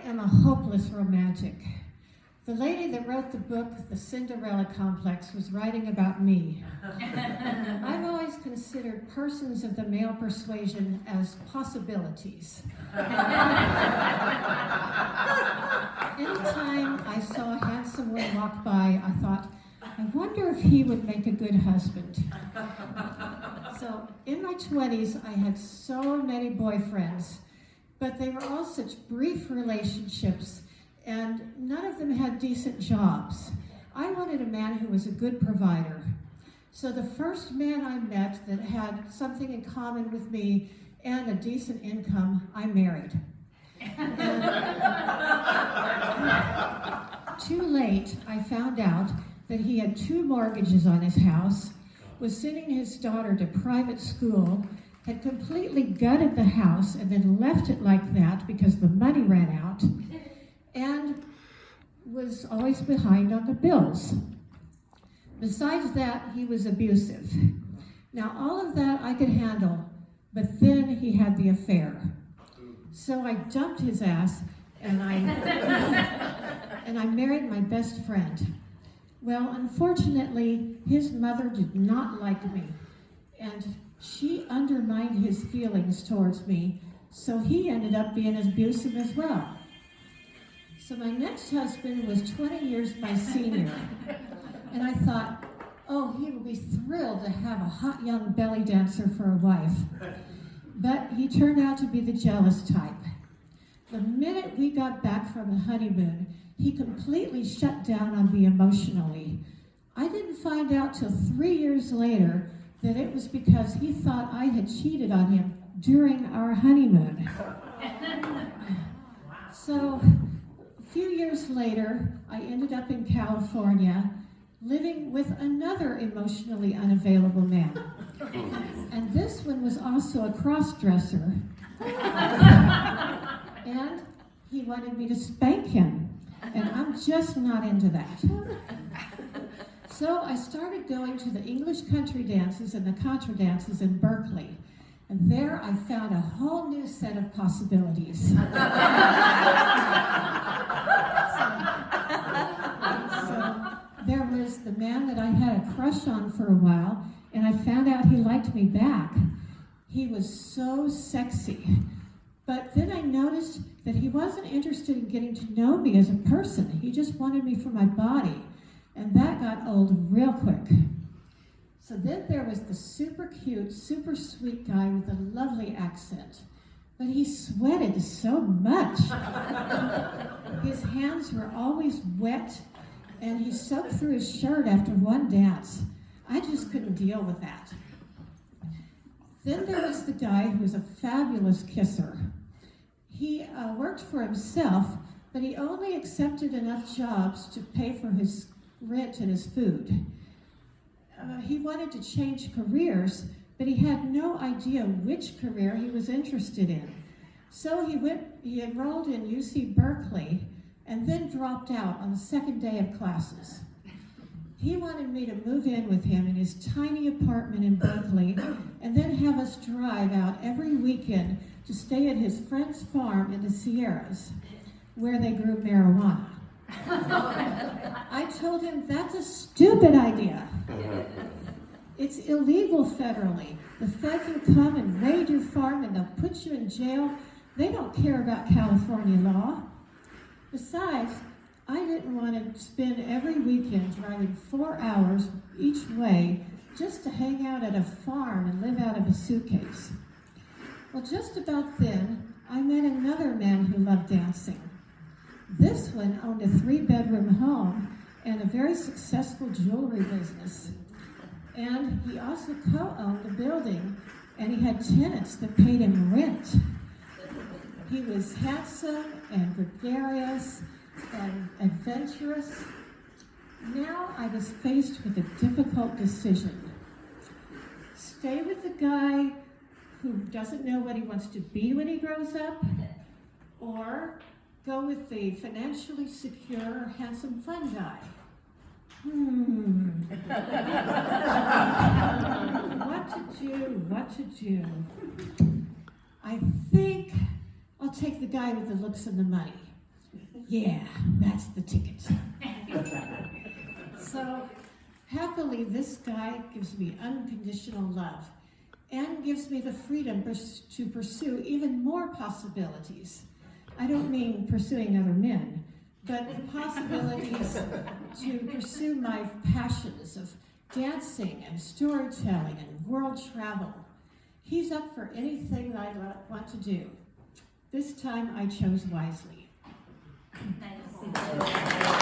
am a hopeless romantic. The lady that wrote the book, The Cinderella Complex, was writing about me. I've always considered persons of the male persuasion as possibilities. Anytime I saw a handsome one walk by, I thought, I wonder if he would make a good husband. So in my 20s, I had so many boyfriends, but they were all such brief relationships, and none of them had decent jobs. I wanted a man who was a good provider. So the first man I met that had something in common with me and a decent income, I married. And too late, I found out that he had 2 mortgages on his house, was sending his daughter to private school, had completely gutted the house and then left it like that because the money ran out, and was always behind on the bills. Besides that, he was abusive. Now, all of that I could handle, but then he had the affair. So I dumped his ass, and I married my best friend. Well, unfortunately, his mother did not like me, and she undermined his feelings towards me, so he ended up being abusive as well. So my next husband was 20 years my senior, and I thought, oh, he will be thrilled to have a hot young belly dancer for a wife. But he turned out to be the jealous type. The minute we got back from the honeymoon, he completely shut down on me emotionally. I didn't find out till 3 years later that it was because he thought I had cheated on him during our honeymoon. So a few years later, I ended up in California, living with another emotionally unavailable man. And this one was also a cross-dresser. And he wanted me to spank him. And I'm just not into that. So I started going to the English country dances and the contra dances in Berkeley. And there I found a whole new set of possibilities. So there was the man that I had a crush on for a while, and I found out he liked me back. He was so sexy. But then I noticed that he wasn't interested in getting to know me as a person. He just wanted me for my body. And that got old real quick. So then there was the super cute, super sweet guy with a lovely accent. But he sweated so much. His hands were always wet, and he soaked through his shirt after one dance. I just couldn't deal with that. Then there was the guy who was a fabulous kisser. He worked for himself, but he only accepted enough jobs to pay for his rent and his food. He wanted to change careers, but he had no idea which career he was interested in. So he enrolled in UC Berkeley and then dropped out on the second day of classes. He wanted me to move in with him in his tiny apartment in Berkeley and then have us drive out every weekend to stay at his friend's farm in the Sierras, where they grew marijuana. I told him that's a stupid idea. It's illegal federally. The feds will come and raid your farm and they'll put you in jail. They don't care about California law. Besides, I didn't want to spend every weekend driving 4 hours each way just to hang out at a farm and live out of a suitcase. Well, just about then, I met another man who loved dancing. This one owned a 3-bedroom home and a very successful jewelry business. And he also co-owned a building, and he had tenants that paid him rent. He was handsome and gregarious and adventurous. Now I was faced with a difficult decision. Stay with the guy who doesn't know what he wants to be when he grows up, or go with the financially secure, handsome, fun guy. What to do? I think I'll take the guy with the looks and the money. Yeah, that's the ticket. So, happily, this guy gives me unconditional love and gives me the freedom to pursue even more possibilities. I don't mean pursuing other men, but the possibilities to pursue my passions of dancing and storytelling and world travel. He's up for anything that I want to do. This time I chose wisely. Nice.